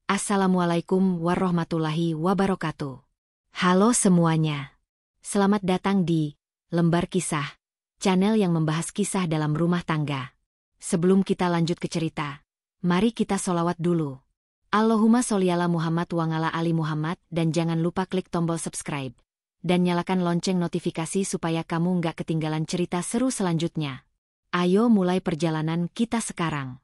Assalamualaikum warahmatullahi wabarakatuh. Halo semuanya. Selamat datang di Lembar Kisah, channel yang membahas kisah dalam rumah tangga. Sebelum kita lanjut ke cerita, mari kita sholawat dulu. Allahumma sholli ala Muhammad wa ala ali Muhammad, dan jangan lupa klik tombol subscribe dan nyalakan lonceng notifikasi supaya kamu nggak ketinggalan cerita seru selanjutnya. Ayo mulai perjalanan kita sekarang.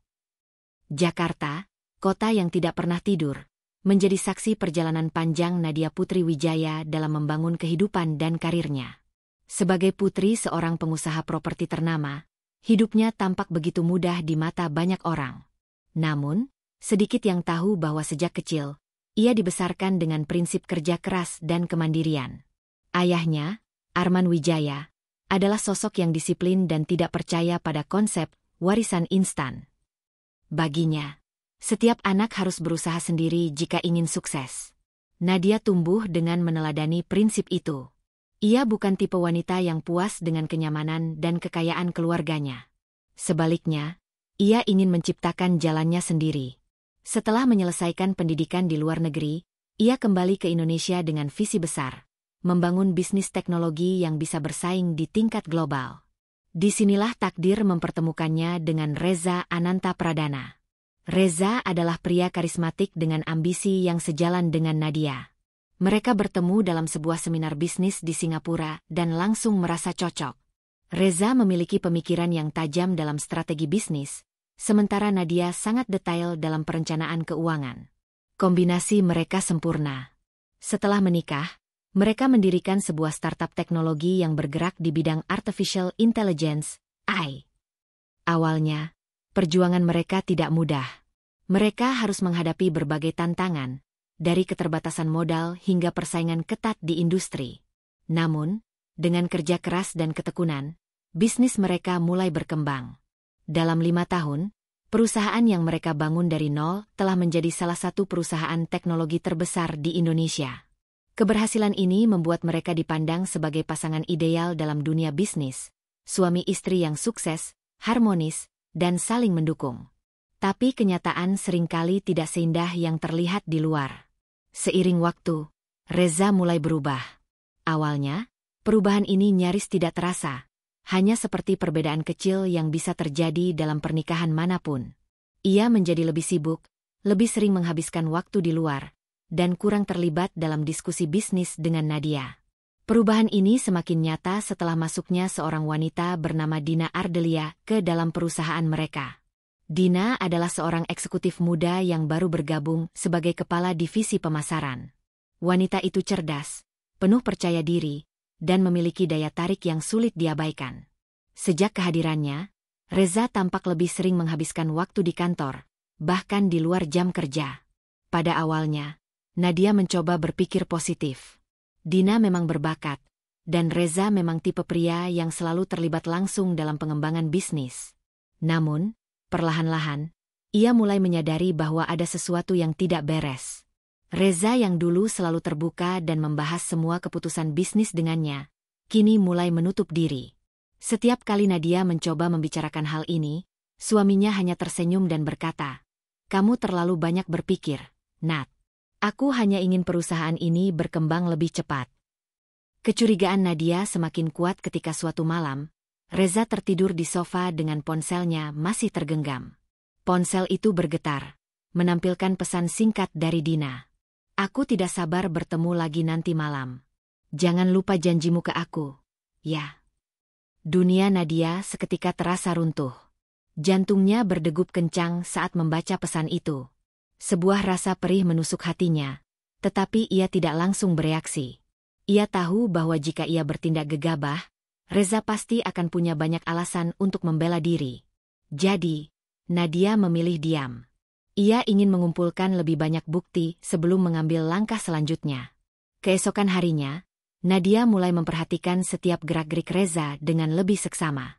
Jakarta, kota yang tidak pernah tidur, menjadi saksi perjalanan panjang Nadia Putri Wijaya dalam membangun kehidupan dan karirnya. Sebagai putri seorang pengusaha properti ternama, hidupnya tampak begitu mudah di mata banyak orang. Namun, sedikit yang tahu bahwa sejak kecil, ia dibesarkan dengan prinsip kerja keras dan kemandirian. Ayahnya, Arman Wijaya, adalah sosok yang disiplin dan tidak percaya pada konsep warisan instan. Baginya, setiap anak harus berusaha sendiri jika ingin sukses. Nadia tumbuh dengan meneladani prinsip itu. Ia bukan tipe wanita yang puas dengan kenyamanan dan kekayaan keluarganya. Sebaliknya, ia ingin menciptakan jalannya sendiri. Setelah menyelesaikan pendidikan di luar negeri, ia kembali ke Indonesia dengan visi besar, membangun bisnis teknologi yang bisa bersaing di tingkat global. Disinilah takdir mempertemukannya dengan Reza Ananta Pradana. Reza adalah pria karismatik dengan ambisi yang sejalan dengan Nadia. Mereka bertemu dalam sebuah seminar bisnis di Singapura dan langsung merasa cocok. Reza memiliki pemikiran yang tajam dalam strategi bisnis, sementara Nadia sangat detail dalam perencanaan keuangan. Kombinasi mereka sempurna. Setelah menikah, mereka mendirikan sebuah startup teknologi yang bergerak di bidang artificial intelligence, AI. Awalnya, perjuangan mereka tidak mudah. Mereka harus menghadapi berbagai tantangan, dari keterbatasan modal hingga persaingan ketat di industri. Namun, dengan kerja keras dan ketekunan, bisnis mereka mulai berkembang. Dalam 5 tahun, perusahaan yang mereka bangun dari nol telah menjadi salah satu perusahaan teknologi terbesar di Indonesia. Keberhasilan ini membuat mereka dipandang sebagai pasangan ideal dalam dunia bisnis, suami istri yang sukses, harmonis, dan saling mendukung. Tapi kenyataan seringkali tidak seindah yang terlihat di luar. Seiring waktu, Reza mulai berubah. Awalnya, perubahan ini nyaris tidak terasa, hanya seperti perbedaan kecil yang bisa terjadi dalam pernikahan manapun. Ia menjadi lebih sibuk, lebih sering menghabiskan waktu di luar, dan kurang terlibat dalam diskusi bisnis dengan Nadia. Perubahan ini semakin nyata setelah masuknya seorang wanita bernama Dina Ardelia ke dalam perusahaan mereka. Dina adalah seorang eksekutif muda yang baru bergabung sebagai kepala divisi pemasaran. Wanita itu cerdas, penuh percaya diri, dan memiliki daya tarik yang sulit diabaikan. Sejak kehadirannya, Reza tampak lebih sering menghabiskan waktu di kantor, bahkan di luar jam kerja. Pada awalnya, Nadia mencoba berpikir positif. Dina memang berbakat, dan Reza memang tipe pria yang selalu terlibat langsung dalam pengembangan bisnis. Namun, perlahan-lahan, ia mulai menyadari bahwa ada sesuatu yang tidak beres. Reza yang dulu selalu terbuka dan membahas semua keputusan bisnis dengannya, kini mulai menutup diri. Setiap kali Nadia mencoba membicarakan hal ini, suaminya hanya tersenyum dan berkata, "Kamu terlalu banyak berpikir, Nat. Aku hanya ingin perusahaan ini berkembang lebih cepat." Kecurigaan Nadia semakin kuat ketika suatu malam, Reza tertidur di sofa dengan ponselnya masih tergenggam. Ponsel itu bergetar, menampilkan pesan singkat dari Dina. "Aku tidak sabar bertemu lagi nanti malam. Jangan lupa janjimu ke aku, ya." Dunia Nadia seketika terasa runtuh. Jantungnya berdegup kencang saat membaca pesan itu. Sebuah rasa perih menusuk hatinya, tetapi ia tidak langsung bereaksi. Ia tahu bahwa jika ia bertindak gegabah, Reza pasti akan punya banyak alasan untuk membela diri. Jadi, Nadia memilih diam. Ia ingin mengumpulkan lebih banyak bukti sebelum mengambil langkah selanjutnya. Keesokan harinya, Nadia mulai memperhatikan setiap gerak-gerik Reza dengan lebih seksama.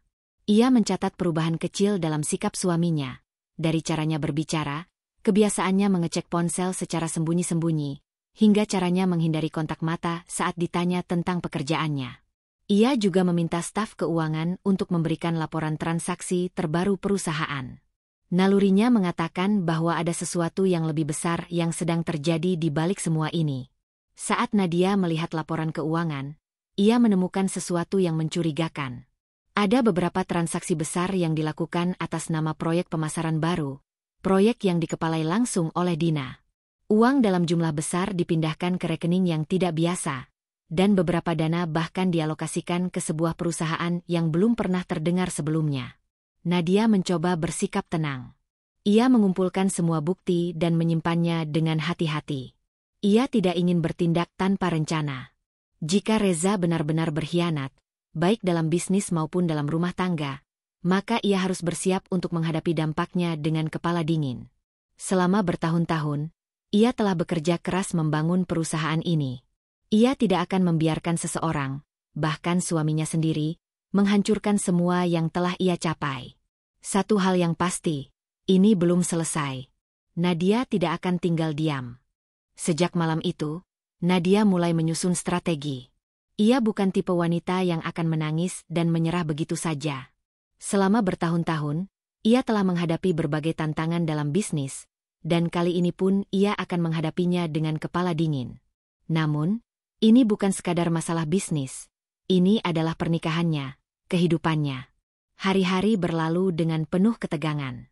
Ia mencatat perubahan kecil dalam sikap suaminya, dari caranya berbicara, kebiasaannya mengecek ponsel secara sembunyi-sembunyi, hingga caranya menghindari kontak mata saat ditanya tentang pekerjaannya. Ia juga meminta staf keuangan untuk memberikan laporan transaksi terbaru perusahaan. Nalurinya mengatakan bahwa ada sesuatu yang lebih besar yang sedang terjadi di balik semua ini. Saat Nadia melihat laporan keuangan, ia menemukan sesuatu yang mencurigakan. Ada beberapa transaksi besar yang dilakukan atas nama proyek pemasaran baru, proyek yang dikepalai langsung oleh Dina. Uang dalam jumlah besar dipindahkan ke rekening yang tidak biasa, dan beberapa dana bahkan dialokasikan ke sebuah perusahaan yang belum pernah terdengar sebelumnya. Nadia mencoba bersikap tenang. Ia mengumpulkan semua bukti dan menyimpannya dengan hati-hati. Ia tidak ingin bertindak tanpa rencana. Jika Reza benar-benar berkhianat, baik dalam bisnis maupun dalam rumah tangga, maka ia harus bersiap untuk menghadapi dampaknya dengan kepala dingin. Selama bertahun-tahun, ia telah bekerja keras membangun perusahaan ini. Ia tidak akan membiarkan seseorang, bahkan suaminya sendiri, menghancurkan semua yang telah ia capai. Satu hal yang pasti, ini belum selesai. Nadia tidak akan tinggal diam. Sejak malam itu, Nadia mulai menyusun strategi. Ia bukan tipe wanita yang akan menangis dan menyerah begitu saja. Selama bertahun-tahun, ia telah menghadapi berbagai tantangan dalam bisnis, dan kali ini pun ia akan menghadapinya dengan kepala dingin. Namun, ini bukan sekadar masalah bisnis. Ini adalah pernikahannya, kehidupannya. Hari-hari berlalu dengan penuh ketegangan.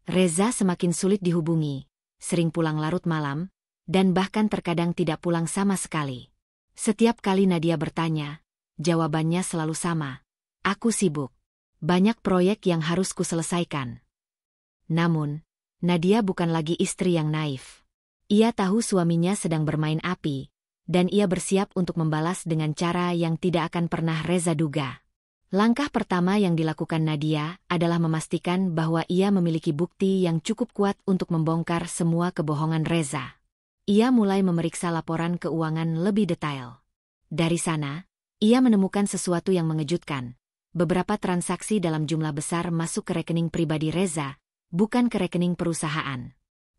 Reza semakin sulit dihubungi, sering pulang larut malam, dan bahkan terkadang tidak pulang sama sekali. Setiap kali Nadia bertanya, jawabannya selalu sama. Aku sibuk. Banyak proyek yang harus kuselesaikan. Namun, Nadia bukan lagi istri yang naif. Ia tahu suaminya sedang bermain api, dan ia bersiap untuk membalas dengan cara yang tidak akan pernah Reza duga. Langkah pertama yang dilakukan Nadia adalah memastikan bahwa ia memiliki bukti yang cukup kuat untuk membongkar semua kebohongan Reza. Ia mulai memeriksa laporan keuangan lebih detail. Dari sana, ia menemukan sesuatu yang mengejutkan. Beberapa transaksi dalam jumlah besar masuk ke rekening pribadi Reza, bukan ke rekening perusahaan.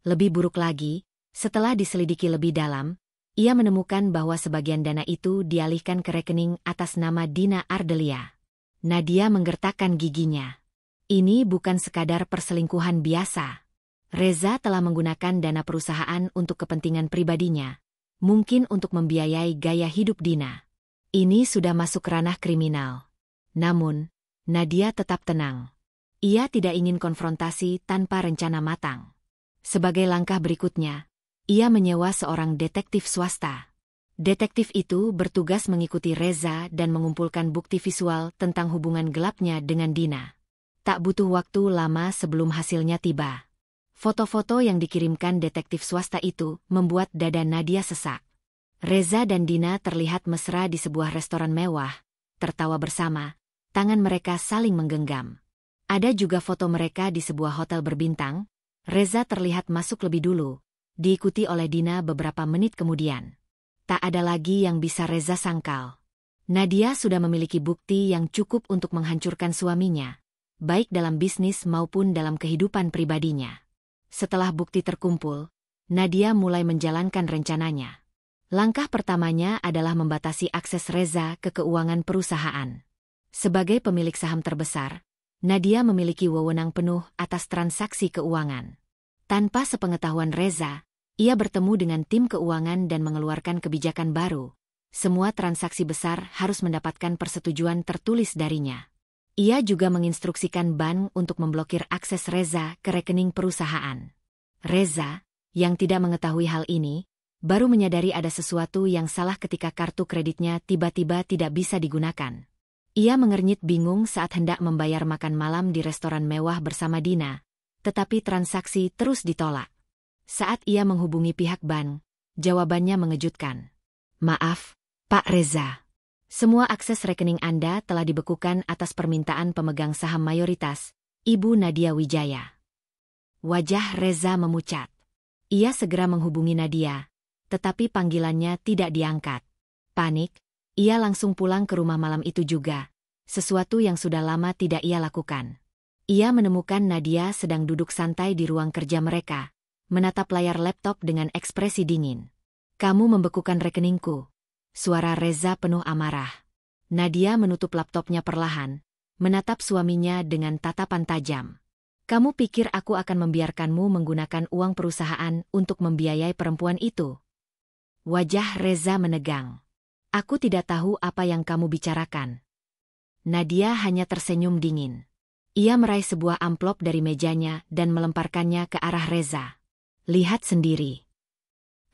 Lebih buruk lagi, setelah diselidiki lebih dalam, ia menemukan bahwa sebagian dana itu dialihkan ke rekening atas nama Dina Ardelia. Nadia menggertakkan giginya. Ini bukan sekadar perselingkuhan biasa. Reza telah menggunakan dana perusahaan untuk kepentingan pribadinya, mungkin untuk membiayai gaya hidup Dina. Ini sudah masuk ranah kriminal. Namun, Nadia tetap tenang. Ia tidak ingin konfrontasi tanpa rencana matang. Sebagai langkah berikutnya, ia menyewa seorang detektif swasta. Detektif itu bertugas mengikuti Reza dan mengumpulkan bukti visual tentang hubungan gelapnya dengan Dina. Tak butuh waktu lama sebelum hasilnya tiba. Foto-foto yang dikirimkan detektif swasta itu membuat dada Nadia sesak. Reza dan Dina terlihat mesra di sebuah restoran mewah, tertawa bersama, tangan mereka saling menggenggam. Ada juga foto mereka di sebuah hotel berbintang. Reza terlihat masuk lebih dulu, diikuti oleh Dina beberapa menit kemudian. Tak ada lagi yang bisa Reza sangkal. Nadia sudah memiliki bukti yang cukup untuk menghancurkan suaminya, baik dalam bisnis maupun dalam kehidupan pribadinya. Setelah bukti terkumpul, Nadia mulai menjalankan rencananya. Langkah pertamanya adalah membatasi akses Reza ke keuangan perusahaan. Sebagai pemilik saham terbesar, Nadia memiliki wewenang penuh atas transaksi keuangan. Tanpa sepengetahuan Reza, ia bertemu dengan tim keuangan dan mengeluarkan kebijakan baru. Semua transaksi besar harus mendapatkan persetujuan tertulis darinya. Ia juga menginstruksikan bank untuk memblokir akses Reza ke rekening perusahaan. Reza, yang tidak mengetahui hal ini, baru menyadari ada sesuatu yang salah ketika kartu kreditnya tiba-tiba tidak bisa digunakan. Ia mengernyit bingung saat hendak membayar makan malam di restoran mewah bersama Dina, tetapi transaksi terus ditolak. Saat ia menghubungi pihak bank, jawabannya mengejutkan. Maaf, Pak Reza. Semua akses rekening Anda telah dibekukan atas permintaan pemegang saham mayoritas, Ibu Nadia Wijaya. Wajah Reza memucat. Ia segera menghubungi Nadia, tetapi panggilannya tidak diangkat. Panik, ia langsung pulang ke rumah malam itu juga, sesuatu yang sudah lama tidak ia lakukan. Ia menemukan Nadia sedang duduk santai di ruang kerja mereka, menatap layar laptop dengan ekspresi dingin. Kamu membekukan rekeningku. Suara Reza penuh amarah. Nadia menutup laptopnya perlahan, menatap suaminya dengan tatapan tajam. Kamu pikir aku akan membiarkanmu menggunakan uang perusahaan untuk membiayai perempuan itu? Wajah Reza menegang. Aku tidak tahu apa yang kamu bicarakan. Nadia hanya tersenyum dingin. Ia meraih sebuah amplop dari mejanya dan melemparkannya ke arah Reza. Lihat sendiri.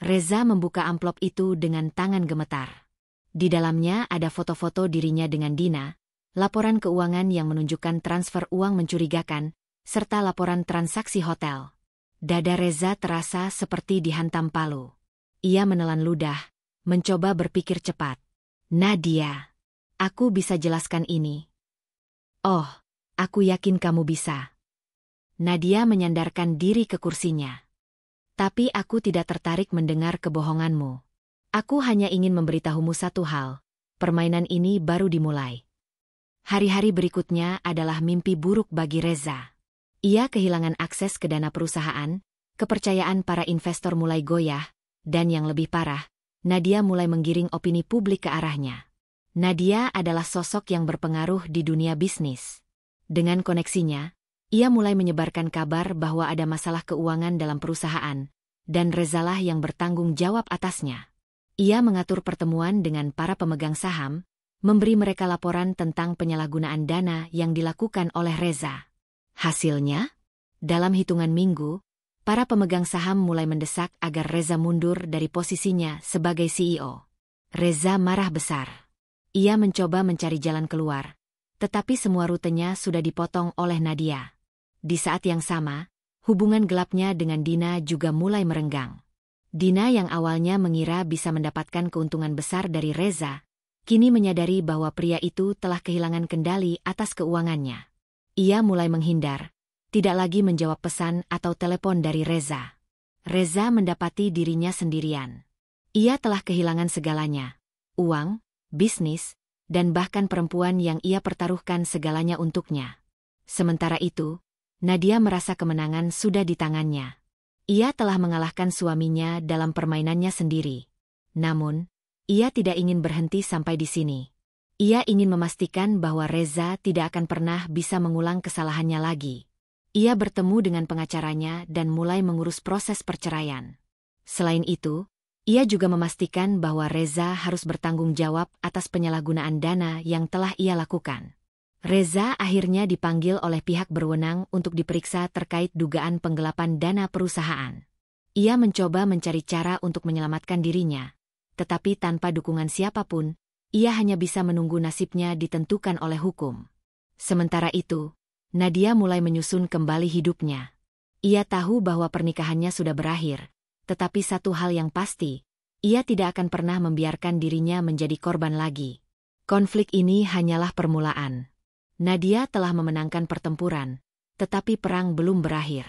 Reza membuka amplop itu dengan tangan gemetar. Di dalamnya ada foto-foto dirinya dengan Dina, laporan keuangan yang menunjukkan transfer uang mencurigakan, serta laporan transaksi hotel. Dada Reza terasa seperti dihantam palu. Ia menelan ludah, mencoba berpikir cepat. Nadia, aku bisa jelaskan ini. Oh, aku yakin kamu bisa. Nadia menyandarkan diri ke kursinya. Tapi aku tidak tertarik mendengar kebohonganmu. Aku hanya ingin memberitahumu satu hal, permainan ini baru dimulai. Hari-hari berikutnya adalah mimpi buruk bagi Reza. Ia kehilangan akses ke dana perusahaan, kepercayaan para investor mulai goyah, dan yang lebih parah, Nadia mulai menggiring opini publik ke arahnya. Nadia adalah sosok yang berpengaruh di dunia bisnis. Dengan koneksinya, ia mulai menyebarkan kabar bahwa ada masalah keuangan dalam perusahaan, dan Rezalah yang bertanggung jawab atasnya. Ia mengatur pertemuan dengan para pemegang saham, memberi mereka laporan tentang penyalahgunaan dana yang dilakukan oleh Reza. Hasilnya, dalam hitungan minggu, para pemegang saham mulai mendesak agar Reza mundur dari posisinya sebagai CEO. Reza marah besar. Ia mencoba mencari jalan keluar, tetapi semua rutenya sudah dipotong oleh Nadia. Di saat yang sama, hubungan gelapnya dengan Dina juga mulai merenggang. Dina yang awalnya mengira bisa mendapatkan keuntungan besar dari Reza, kini menyadari bahwa pria itu telah kehilangan kendali atas keuangannya. Ia mulai menghindar, tidak lagi menjawab pesan atau telepon dari Reza. Reza mendapati dirinya sendirian. Ia telah kehilangan segalanya, uang, bisnis, dan bahkan perempuan yang ia pertaruhkan segalanya untuknya. Sementara itu, Nadia merasa kemenangan sudah di tangannya. Ia telah mengalahkan suaminya dalam permainannya sendiri. Namun, ia tidak ingin berhenti sampai di sini. Ia ingin memastikan bahwa Reza tidak akan pernah bisa mengulang kesalahannya lagi. Ia bertemu dengan pengacaranya dan mulai mengurus proses perceraian. Selain itu, ia juga memastikan bahwa Reza harus bertanggung jawab atas penyalahgunaan dana yang telah ia lakukan. Reza akhirnya dipanggil oleh pihak berwenang untuk diperiksa terkait dugaan penggelapan dana perusahaan. Ia mencoba mencari cara untuk menyelamatkan dirinya, tetapi tanpa dukungan siapapun, ia hanya bisa menunggu nasibnya ditentukan oleh hukum. Sementara itu, Nadia mulai menyusun kembali hidupnya. Ia tahu bahwa pernikahannya sudah berakhir, tetapi satu hal yang pasti, ia tidak akan pernah membiarkan dirinya menjadi korban lagi. Konflik ini hanyalah permulaan. Nadia telah memenangkan pertempuran, tetapi perang belum berakhir.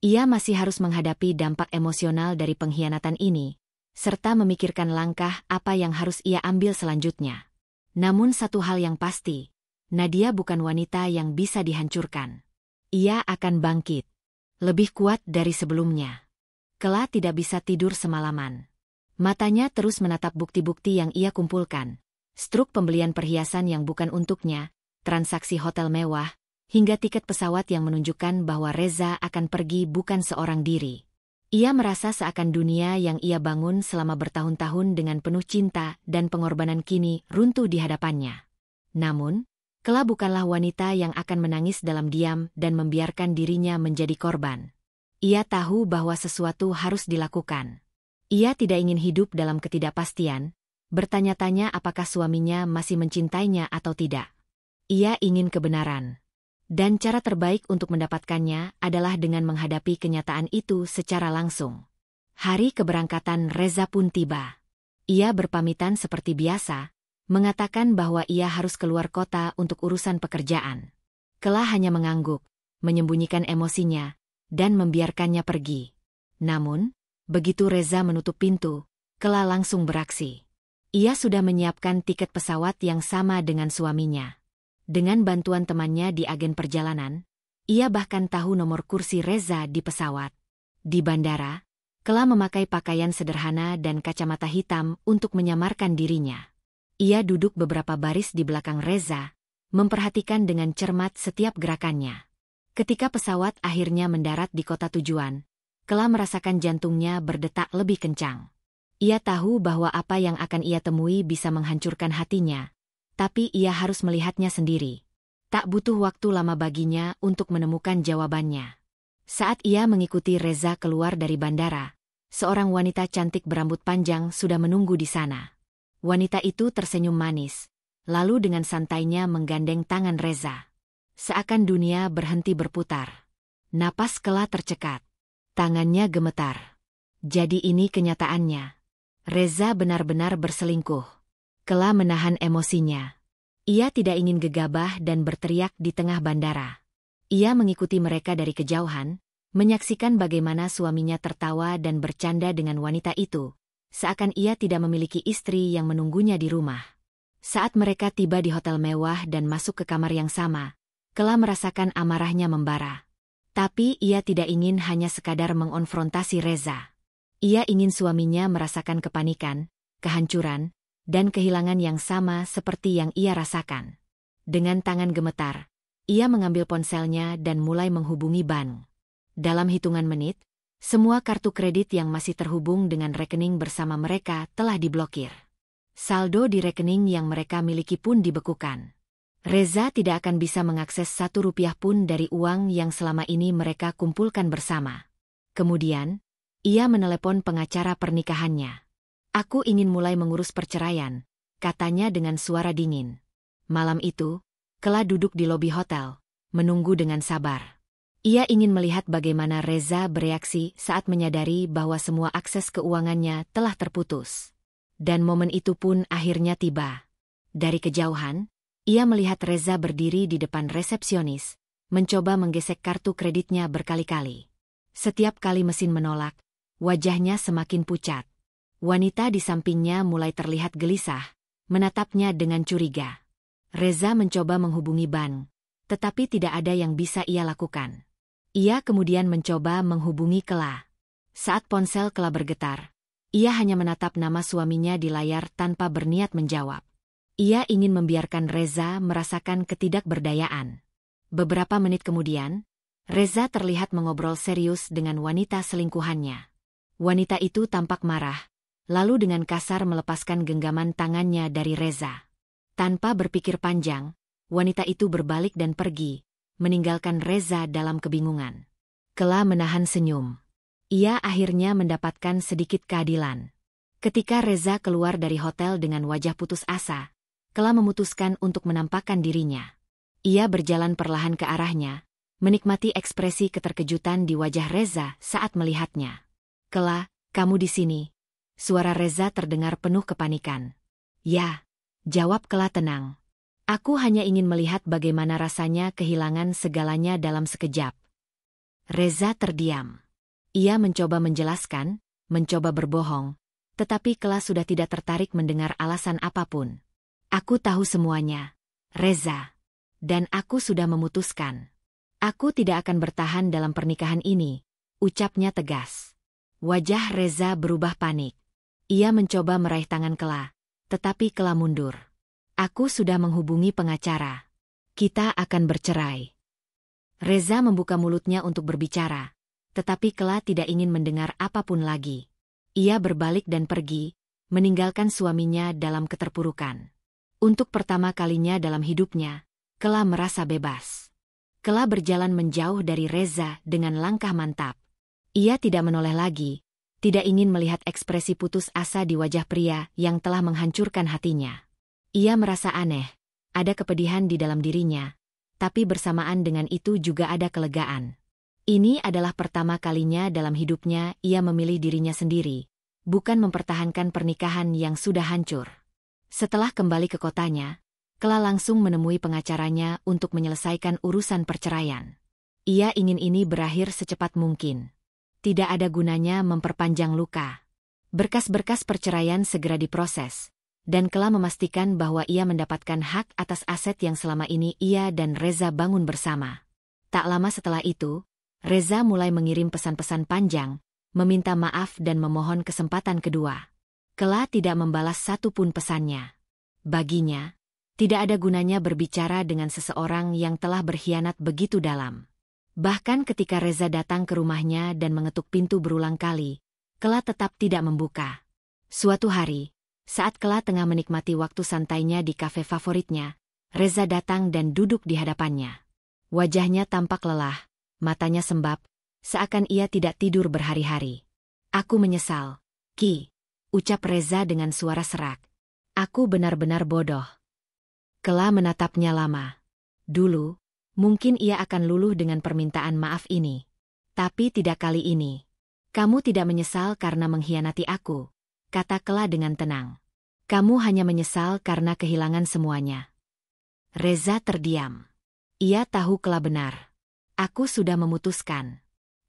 Ia masih harus menghadapi dampak emosional dari pengkhianatan ini, serta memikirkan langkah apa yang harus ia ambil selanjutnya. Namun satu hal yang pasti, Nadia bukan wanita yang bisa dihancurkan. Ia akan bangkit, lebih kuat dari sebelumnya. Kelak tidak bisa tidur semalaman. Matanya terus menatap bukti-bukti yang ia kumpulkan, struk pembelian perhiasan yang bukan untuknya, transaksi hotel mewah, hingga tiket pesawat yang menunjukkan bahwa Reza akan pergi bukan seorang diri. Ia merasa seakan dunia yang ia bangun selama bertahun-tahun dengan penuh cinta dan pengorbanan kini runtuh di hadapannya. Namun, kelak bukanlah wanita yang akan menangis dalam diam dan membiarkan dirinya menjadi korban. Ia tahu bahwa sesuatu harus dilakukan. Ia tidak ingin hidup dalam ketidakpastian, bertanya-tanya apakah suaminya masih mencintainya atau tidak. Ia ingin kebenaran. Dan cara terbaik untuk mendapatkannya adalah dengan menghadapi kenyataan itu secara langsung. Hari keberangkatan Reza pun tiba. Ia berpamitan seperti biasa, mengatakan bahwa ia harus keluar kota untuk urusan pekerjaan. Kelak hanya mengangguk, menyembunyikan emosinya, dan membiarkannya pergi. Namun, begitu Reza menutup pintu, Kelak langsung beraksi. Ia sudah menyiapkan tiket pesawat yang sama dengan suaminya. Dengan bantuan temannya di agen perjalanan, ia bahkan tahu nomor kursi Reza di pesawat. Di bandara, Kelak memakai pakaian sederhana dan kacamata hitam untuk menyamarkan dirinya. Ia duduk beberapa baris di belakang Reza, memperhatikan dengan cermat setiap gerakannya. Ketika pesawat akhirnya mendarat di kota tujuan, Kela merasakan jantungnya berdetak lebih kencang. Ia tahu bahwa apa yang akan ia temui bisa menghancurkan hatinya, tapi ia harus melihatnya sendiri. Tak butuh waktu lama baginya untuk menemukan jawabannya. Saat ia mengikuti Reza keluar dari bandara, seorang wanita cantik berambut panjang sudah menunggu di sana. Wanita itu tersenyum manis, lalu dengan santainya menggandeng tangan Reza. Seakan dunia berhenti berputar. Napas Kela tercekat. Tangannya gemetar. Jadi ini kenyataannya. Reza benar-benar berselingkuh. Kela menahan emosinya. Ia tidak ingin gegabah dan berteriak di tengah bandara. Ia mengikuti mereka dari kejauhan, menyaksikan bagaimana suaminya tertawa dan bercanda dengan wanita itu, seakan ia tidak memiliki istri yang menunggunya di rumah. Saat mereka tiba di hotel mewah dan masuk ke kamar yang sama, Kela merasakan amarahnya membara. Tapi ia tidak ingin hanya sekadar mengonfrontasi Reza. Ia ingin suaminya merasakan kepanikan, kehancuran, dan kehilangan yang sama seperti yang ia rasakan. Dengan tangan gemetar, ia mengambil ponselnya dan mulai menghubungi bank. Dalam hitungan menit, semua kartu kredit yang masih terhubung dengan rekening bersama mereka telah diblokir. Saldo di rekening yang mereka miliki pun dibekukan. Reza tidak akan bisa mengakses 1 rupiah pun dari uang yang selama ini mereka kumpulkan bersama. Kemudian, ia menelepon pengacara pernikahannya. "Aku ingin mulai mengurus perceraian," katanya dengan suara dingin. Malam itu, Kela duduk di lobi hotel, menunggu dengan sabar. Ia ingin melihat bagaimana Reza bereaksi saat menyadari bahwa semua akses keuangannya telah terputus. Dan momen itu pun akhirnya tiba. Dari kejauhan, ia melihat Reza berdiri di depan resepsionis, mencoba menggesek kartu kreditnya berkali-kali. Setiap kali mesin menolak, wajahnya semakin pucat. Wanita di sampingnya mulai terlihat gelisah, menatapnya dengan curiga. Reza mencoba menghubungi bank, tetapi tidak ada yang bisa ia lakukan. Ia kemudian mencoba menghubungi Kela. Saat ponsel Kela bergetar, ia hanya menatap nama suaminya di layar tanpa berniat menjawab. Ia ingin membiarkan Reza merasakan ketidakberdayaan. Beberapa menit kemudian, Reza terlihat mengobrol serius dengan wanita selingkuhannya. Wanita itu tampak marah, lalu dengan kasar melepaskan genggaman tangannya dari Reza. Tanpa berpikir panjang, wanita itu berbalik dan pergi, meninggalkan Reza dalam kebingungan. Kela menahan senyum. Ia akhirnya mendapatkan sedikit keadilan. Ketika Reza keluar dari hotel dengan wajah putus asa, Kela memutuskan untuk menampakkan dirinya. Ia berjalan perlahan ke arahnya, menikmati ekspresi keterkejutan di wajah Reza saat melihatnya. "Kela, kamu di sini?" Suara Reza terdengar penuh kepanikan. "Ya," jawab Kela tenang. "Aku hanya ingin melihat bagaimana rasanya kehilangan segalanya dalam sekejap." Reza terdiam. Ia mencoba menjelaskan, mencoba berbohong, tetapi Kela sudah tidak tertarik mendengar alasan apapun. "Aku tahu semuanya, Reza. Dan aku sudah memutuskan. Aku tidak akan bertahan dalam pernikahan ini," ucapnya tegas. Wajah Reza berubah panik. Ia mencoba meraih tangan Kela, tetapi Kela mundur. "Aku sudah menghubungi pengacara. Kita akan bercerai." Reza membuka mulutnya untuk berbicara, tetapi Kela tidak ingin mendengar apapun lagi. Ia berbalik dan pergi, meninggalkan suaminya dalam keterpurukan. Untuk pertama kalinya dalam hidupnya, Kela merasa bebas. Kela berjalan menjauh dari Reza dengan langkah mantap. Ia tidak menoleh lagi, tidak ingin melihat ekspresi putus asa di wajah pria yang telah menghancurkan hatinya. Ia merasa aneh, ada kepedihan di dalam dirinya, tapi bersamaan dengan itu juga ada kelegaan. Ini adalah pertama kalinya dalam hidupnya ia memilih dirinya sendiri, bukan mempertahankan pernikahan yang sudah hancur. Setelah kembali ke kotanya, Kela langsung menemui pengacaranya untuk menyelesaikan urusan perceraian. Ia ingin ini berakhir secepat mungkin. Tidak ada gunanya memperpanjang luka. Berkas-berkas perceraian segera diproses, dan Kela memastikan bahwa ia mendapatkan hak atas aset yang selama ini ia dan Reza bangun bersama. Tak lama setelah itu, Reza mulai mengirim pesan-pesan panjang, meminta maaf dan memohon kesempatan kedua. Kela tidak membalas satupun pesannya. Baginya, tidak ada gunanya berbicara dengan seseorang yang telah berkhianat begitu dalam. Bahkan ketika Reza datang ke rumahnya dan mengetuk pintu berulang kali, Kela tetap tidak membuka. Suatu hari, saat Kela tengah menikmati waktu santainya di kafe favoritnya, Reza datang dan duduk di hadapannya. Wajahnya tampak lelah, matanya sembab, seakan ia tidak tidur berhari-hari. "Aku menyesal, Ki," ucap Reza dengan suara serak. "Aku benar-benar bodoh." Kela menatapnya lama. Dulu, mungkin ia akan luluh dengan permintaan maaf ini. Tapi tidak kali ini. "Kamu tidak menyesal karena mengkhianati aku," kata Kela dengan tenang. "Kamu hanya menyesal karena kehilangan semuanya." Reza terdiam. Ia tahu Kela benar. "Aku sudah memutuskan.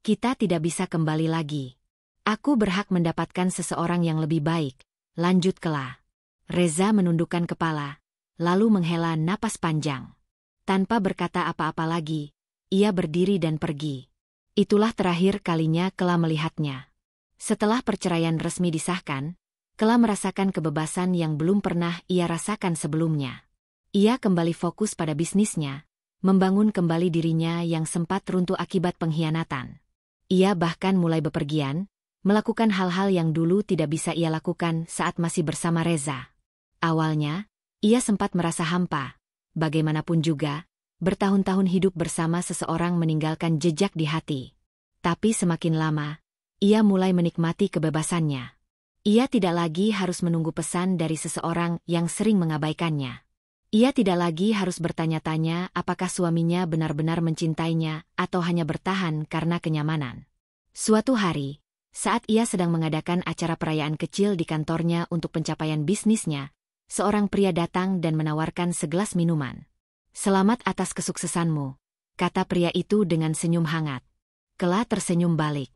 Kita tidak bisa kembali lagi. Aku berhak mendapatkan seseorang yang lebih baik," lanjut Kela. Reza menundukkan kepala, lalu menghela napas panjang. Tanpa berkata apa-apa lagi, ia berdiri dan pergi. Itulah terakhir kalinya Kela melihatnya. Setelah perceraian resmi disahkan, Kela merasakan kebebasan yang belum pernah ia rasakan sebelumnya. Ia kembali fokus pada bisnisnya, membangun kembali dirinya yang sempat runtuh akibat pengkhianatan. Ia bahkan mulai bepergian, melakukan hal-hal yang dulu tidak bisa ia lakukan saat masih bersama Reza. Awalnya, ia sempat merasa hampa. Bagaimanapun juga, bertahun-tahun hidup bersama seseorang meninggalkan jejak di hati. Tapi semakin lama, ia mulai menikmati kebebasannya. Ia tidak lagi harus menunggu pesan dari seseorang yang sering mengabaikannya. Ia tidak lagi harus bertanya-tanya apakah suaminya benar-benar mencintainya atau hanya bertahan karena kenyamanan. Suatu hari, saat ia sedang mengadakan acara perayaan kecil di kantornya untuk pencapaian bisnisnya, seorang pria datang dan menawarkan segelas minuman. "Selamat atas kesuksesanmu," kata pria itu dengan senyum hangat. Kela tersenyum balik.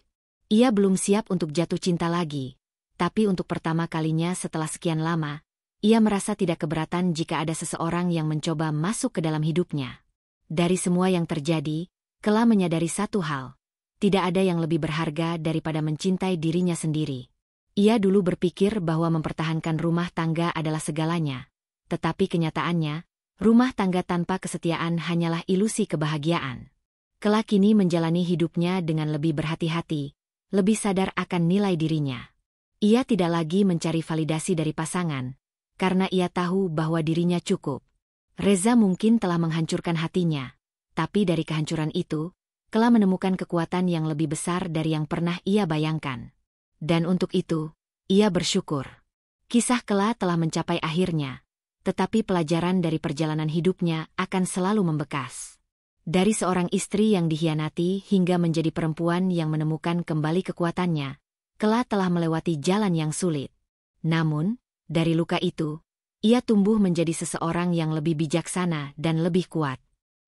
Ia belum siap untuk jatuh cinta lagi, tapi untuk pertama kalinya setelah sekian lama, ia merasa tidak keberatan jika ada seseorang yang mencoba masuk ke dalam hidupnya. Dari semua yang terjadi, Kela menyadari satu hal. Tidak ada yang lebih berharga daripada mencintai dirinya sendiri. Ia dulu berpikir bahwa mempertahankan rumah tangga adalah segalanya. Tetapi kenyataannya, rumah tangga tanpa kesetiaan hanyalah ilusi kebahagiaan. Kela kini menjalani hidupnya dengan lebih berhati-hati, lebih sadar akan nilai dirinya. Ia tidak lagi mencari validasi dari pasangan, karena ia tahu bahwa dirinya cukup. Reza mungkin telah menghancurkan hatinya, tapi dari kehancuran itu, Kela menemukan kekuatan yang lebih besar dari yang pernah ia bayangkan. Dan untuk itu, ia bersyukur. Kisah Kela telah mencapai akhirnya, tetapi pelajaran dari perjalanan hidupnya akan selalu membekas. Dari seorang istri yang dikhianati hingga menjadi perempuan yang menemukan kembali kekuatannya, Kela telah melewati jalan yang sulit. Namun, dari luka itu, ia tumbuh menjadi seseorang yang lebih bijaksana dan lebih kuat.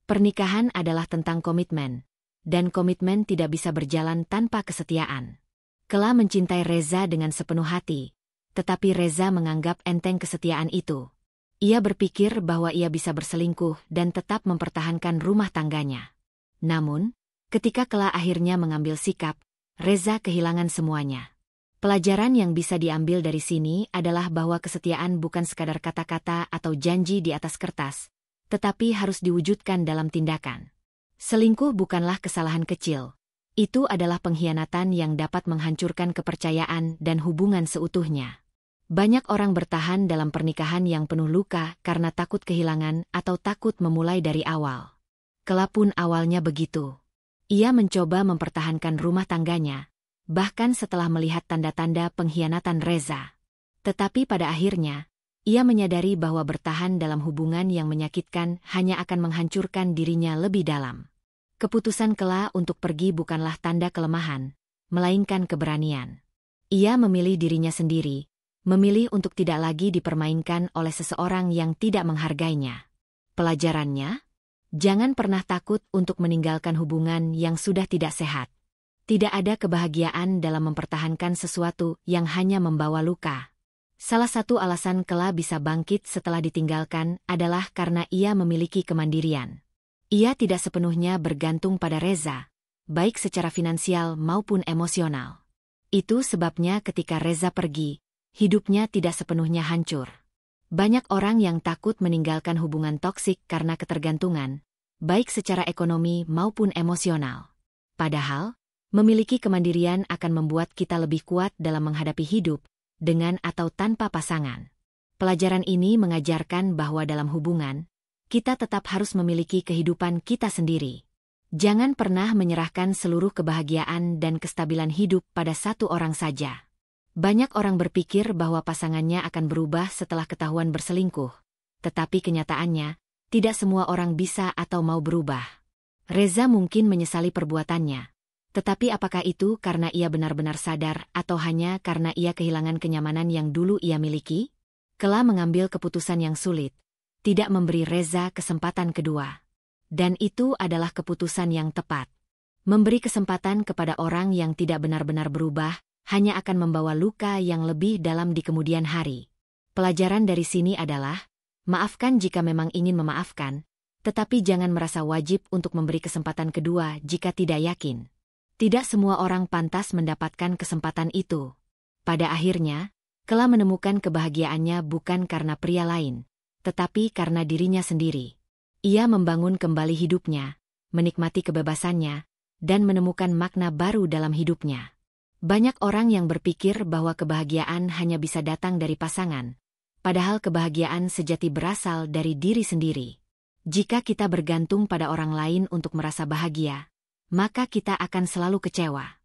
Pernikahan adalah tentang komitmen, dan komitmen tidak bisa berjalan tanpa kesetiaan. Kela mencintai Reza dengan sepenuh hati, tetapi Reza menganggap enteng kesetiaan itu. Ia berpikir bahwa ia bisa berselingkuh dan tetap mempertahankan rumah tangganya. Namun, ketika Kela akhirnya mengambil sikap, Reza kehilangan semuanya. Pelajaran yang bisa diambil dari sini adalah bahwa kesetiaan bukan sekadar kata-kata atau janji di atas kertas, tetapi harus diwujudkan dalam tindakan. Selingkuh bukanlah kesalahan kecil. Itu adalah pengkhianatan yang dapat menghancurkan kepercayaan dan hubungan seutuhnya. Banyak orang bertahan dalam pernikahan yang penuh luka karena takut kehilangan atau takut memulai dari awal. Kela pun awalnya begitu. Ia mencoba mempertahankan rumah tangganya, bahkan setelah melihat tanda-tanda pengkhianatan Reza. Tetapi pada akhirnya, ia menyadari bahwa bertahan dalam hubungan yang menyakitkan hanya akan menghancurkan dirinya lebih dalam. Keputusan Kela untuk pergi bukanlah tanda kelemahan, melainkan keberanian. Ia memilih dirinya sendiri, memilih untuk tidak lagi dipermainkan oleh seseorang yang tidak menghargainya. Pelajarannya? Jangan pernah takut untuk meninggalkan hubungan yang sudah tidak sehat. Tidak ada kebahagiaan dalam mempertahankan sesuatu yang hanya membawa luka. Salah satu alasan Kela bisa bangkit setelah ditinggalkan adalah karena ia memiliki kemandirian. Ia tidak sepenuhnya bergantung pada Reza, baik secara finansial maupun emosional. Itu sebabnya ketika Reza pergi, hidupnya tidak sepenuhnya hancur. Banyak orang yang takut meninggalkan hubungan toksik karena ketergantungan, baik secara ekonomi maupun emosional. Padahal, memiliki kemandirian akan membuat kita lebih kuat dalam menghadapi hidup, dengan atau tanpa pasangan. Pelajaran ini mengajarkan bahwa dalam hubungan, kita tetap harus memiliki kehidupan kita sendiri. Jangan pernah menyerahkan seluruh kebahagiaan dan kestabilan hidup pada satu orang saja. Banyak orang berpikir bahwa pasangannya akan berubah setelah ketahuan berselingkuh, tetapi kenyataannya, tidak semua orang bisa atau mau berubah. Reza mungkin menyesali perbuatannya, tetapi apakah itu karena ia benar-benar sadar atau hanya karena ia kehilangan kenyamanan yang dulu ia miliki? Kela mengambil keputusan yang sulit, tidak memberi Reza kesempatan kedua. Dan itu adalah keputusan yang tepat. Memberi kesempatan kepada orang yang tidak benar-benar berubah, hanya akan membawa luka yang lebih dalam di kemudian hari. Pelajaran dari sini adalah, maafkan jika memang ingin memaafkan, tetapi jangan merasa wajib untuk memberi kesempatan kedua jika tidak yakin. Tidak semua orang pantas mendapatkan kesempatan itu. Pada akhirnya, Kela menemukan kebahagiaannya bukan karena pria lain, tetapi karena dirinya sendiri. Ia membangun kembali hidupnya, menikmati kebebasannya, dan menemukan makna baru dalam hidupnya. Banyak orang yang berpikir bahwa kebahagiaan hanya bisa datang dari pasangan, padahal kebahagiaan sejati berasal dari diri sendiri. Jika kita bergantung pada orang lain untuk merasa bahagia, maka kita akan selalu kecewa.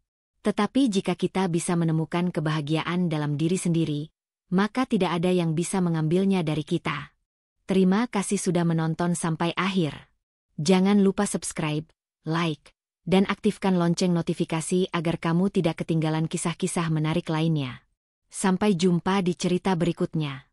Tetapi jika kita bisa menemukan kebahagiaan dalam diri sendiri, maka tidak ada yang bisa mengambilnya dari kita. Terima kasih sudah menonton sampai akhir. Jangan lupa subscribe, like, dan aktifkan lonceng notifikasi agar kamu tidak ketinggalan kisah-kisah menarik lainnya. Sampai jumpa di cerita berikutnya.